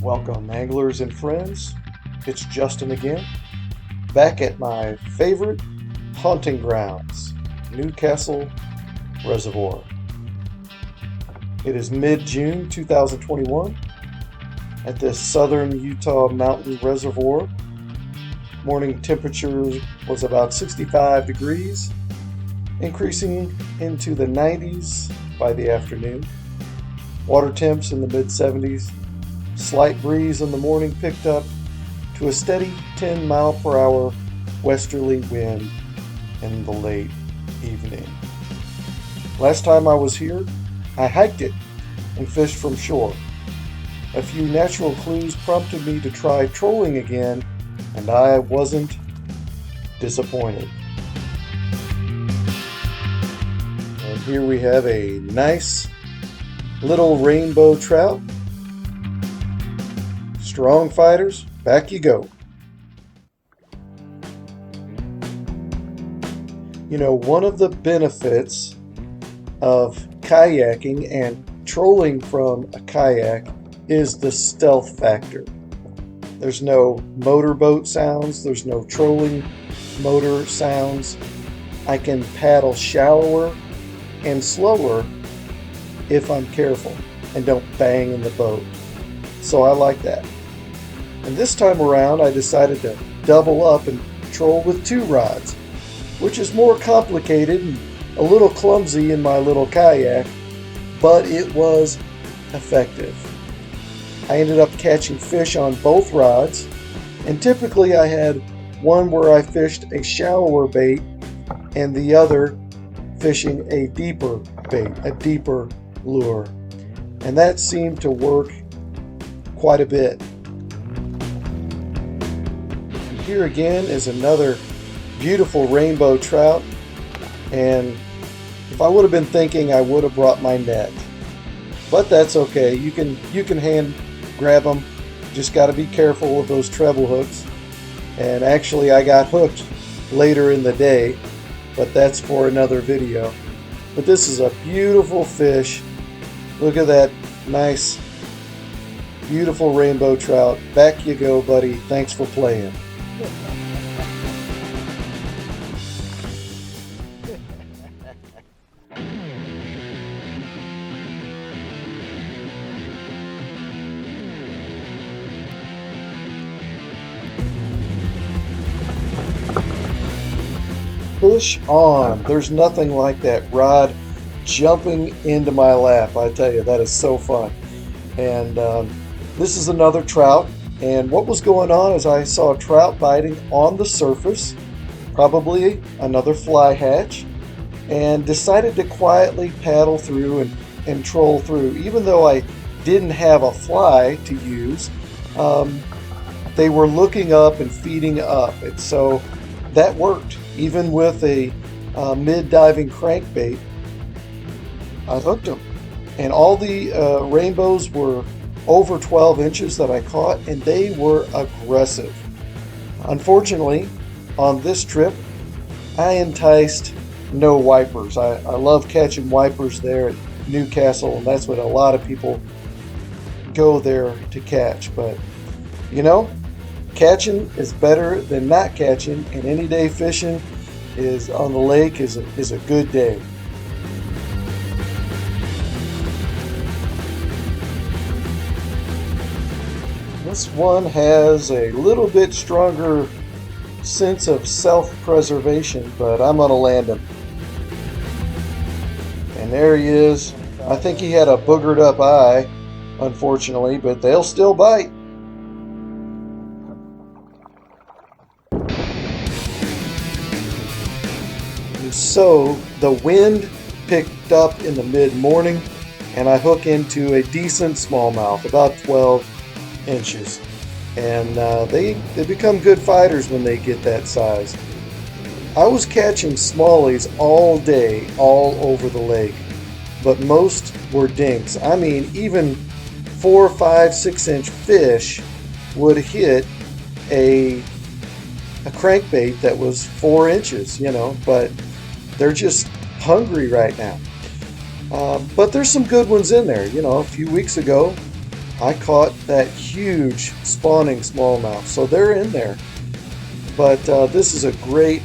Welcome anglers and friends, it's Justin again, back at my favorite hunting grounds, Newcastle Reservoir. It is mid-June 2021 at this southern Utah mountain reservoir. Morning temperature was about 65 degrees, increasing into the 90s by the afternoon. Water temps in the mid-70s. Slight breeze in the morning picked up to a steady 10 mile per hour westerly wind in the late evening. Last time I was here, I hiked it and fished from shore. A few natural clues prompted me to try trolling again, and I wasn't disappointed. And here we have a nice little rainbow trout. Strong fighters, back you go. You know, one of the benefits of kayaking and trolling from a kayak is the stealth factor. There's no motorboat sounds, there's no trolling motor sounds. I can paddle shallower and slower if I'm careful and don't bang in the boat. So I like that. And this time around, I decided to double up and troll with two rods, which is more complicated and a little clumsy in my little kayak, but it was effective. I ended up catching fish on both rods, and typically I had one where I fished a shallower bait and the other fishing a deeper bait, a deeper lure. And that seemed to work quite a bit. Here again is another beautiful rainbow trout, and if I would have been thinking, I would have brought my net, but that's okay. You can hand grab them. Just got to be careful with those treble hooks. And actually I got hooked later in the day, but that's for another video. But this is a beautiful fish. Look at that nice beautiful rainbow trout. Back you go, buddy. Thanks for playing. Fish on. There's nothing like that rod jumping into my lap. I tell you, that is so fun. And this is another trout. And what was going on is I saw a trout biting on the surface, probably another fly hatch, and decided to quietly paddle through and troll through. Even though I didn't have a fly to use, they were looking up and feeding up. And so that worked. Even with a mid-diving crankbait, I hooked them. And all the rainbows were over 12 inches that I caught, and they were aggressive. Unfortunately, on this trip, I enticed no wipers. I love catching wipers there at Newcastle, and that's what a lot of people go there to catch. But, you know, catching is better than not catching, and any day fishing is on the lake is a good day. This one has a little bit stronger sense of self-preservation, but I'm going to land him. And there he is. I think he had a boogered up eye, unfortunately, but they'll still bite. And so the wind picked up in the mid-morning, and I hook into a decent smallmouth, about 12 inches, and they become good fighters when they get that size. I was catching Smallies all day, all over the lake, but most were dinks. I mean, even 4, 5, 6 inch fish would hit a crankbait that was 4 inches, you know, but they're just hungry right now. But there's some good ones in there. You know, a few weeks ago I caught that huge spawning smallmouth. So they're in there. But this is a great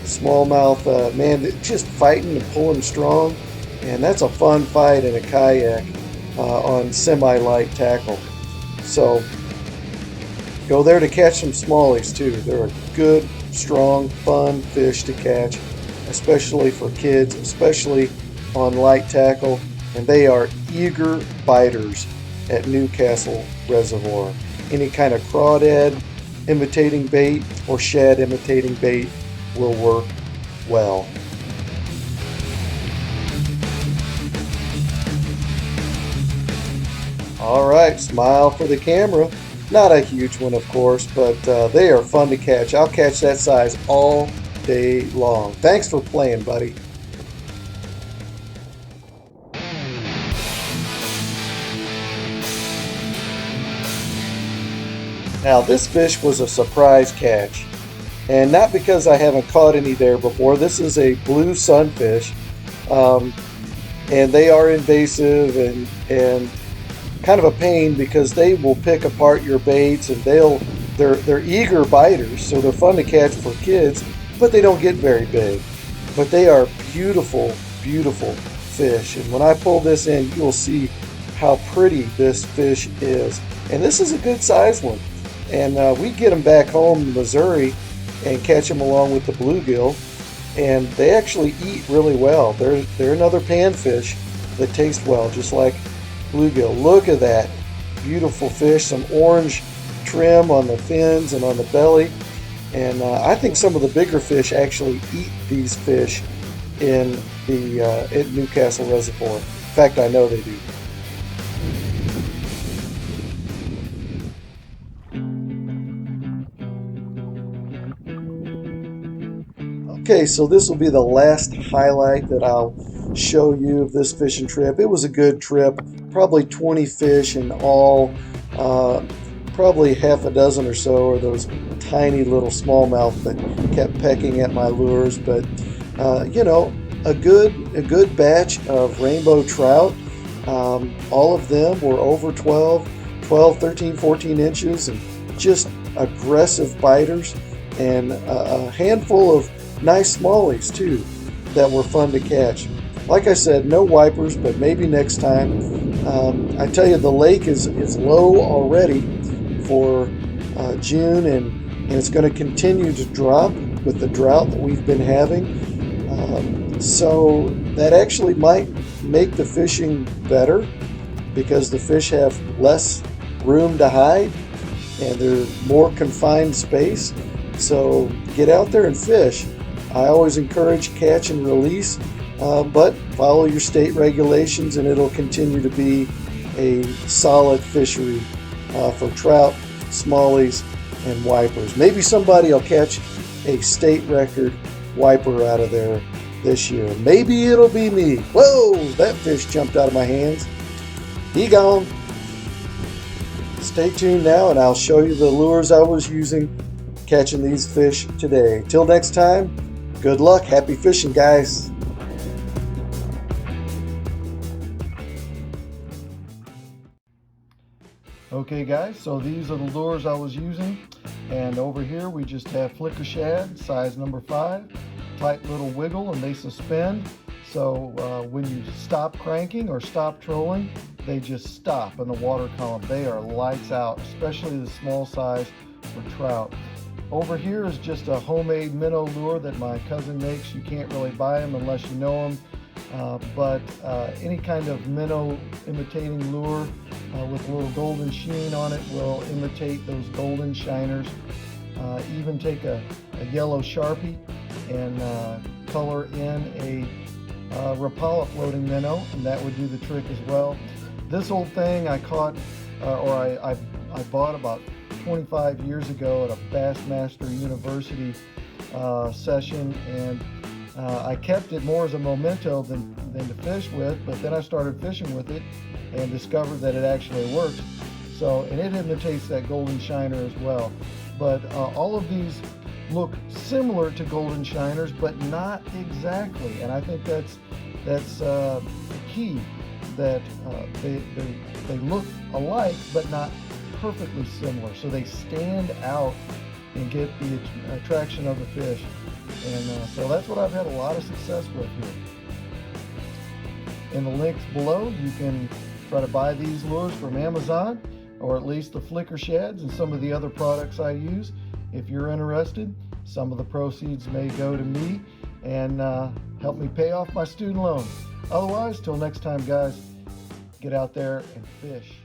smallmouth, man, just fighting and pulling strong. And that's a fun fight in a kayak on semi-light tackle. So go there to catch some smallies too. They're a good, strong, fun fish to catch, especially for kids, especially on light tackle. And they are eager biters at Newcastle Reservoir. Any kind of crawdad imitating bait or shad imitating bait will work well. All right, smile for the camera. Not a huge one, of course, but they are fun to catch. I'll catch that size all day long. Thanks for playing, buddy. Now, this fish was a surprise catch, and not because I haven't caught any there before. This is a blue sunfish, and they are invasive and kind of a pain because they will pick apart your baits, and they're eager biters, so they're fun to catch for kids, but they don't get very big. But they are beautiful, beautiful fish, and when I pull this in, you will see how pretty this fish is. And this is a good size one. And we get them back home in Missouri and catch them along with the bluegill, and they actually eat really well. They're another panfish that taste well, just like bluegill. Look at that beautiful fish, some orange trim on the fins and on the belly. And I think some of the bigger fish actually eat these fish in the at Newcastle Reservoir. In fact, I know they do. Okay, so this will be the last highlight that I'll show you of this fishing trip. It was a good trip, probably 20 fish in all, probably half a dozen or so are those tiny little smallmouth that kept pecking at my lures. But you know, a good batch of rainbow trout. All of them were over 12, 13, 14 inches, and just aggressive biters, and a handful of nice smallies too that were fun to catch. Like I said, no wipers, but maybe next time. I tell you, the lake is low already for June, and it's going to continue to drop with the drought that we've been having. So that actually might make the fishing better because the fish have less room to hide and they're more confined space. So get out there and fish. I always encourage catch and release, but follow your state regulations and it'll continue to be a solid fishery for trout, smallies, and wipers. Maybe somebody will catch a state record wiper out of there this year. Maybe it'll be me. Whoa, that fish jumped out of my hands. He gone. Stay tuned now and I'll show you the lures I was using catching these fish today. Till next time, good luck. Happy fishing, guys. Okay guys, so these are the lures I was using, and over here we just have flicker shad, size number 5, tight little wiggle, and they suspend. So when you stop cranking or stop trolling, they just stop in the water column. They are lights out, especially the small size for trout. Over here is just a homemade minnow lure that my cousin makes. You can't really buy them unless you know them. But any kind of minnow imitating lure with a little golden sheen on it will imitate those golden shiners. Even take a yellow Sharpie and color in a Rapala floating minnow, and that would do the trick as well. This old thing I caught, I bought about 25 years ago at a Bassmaster University session, and I kept it more as a memento than to fish with, but then I started fishing with it and discovered that it actually works. So, and it imitates that golden shiner as well. But all of these look similar to golden shiners, but not exactly. And I think that's key. that they look alike but not perfectly similar, so they stand out and get the attraction of the fish. And so that's what I've had a lot of success with here. In the links below, you can try to buy these lures from Amazon, or at least the flicker sheds and some of the other products I use. If you're interested, some of the proceeds may go to me and help me pay off my student loan. Otherwise, till next time, guys, get out there and fish.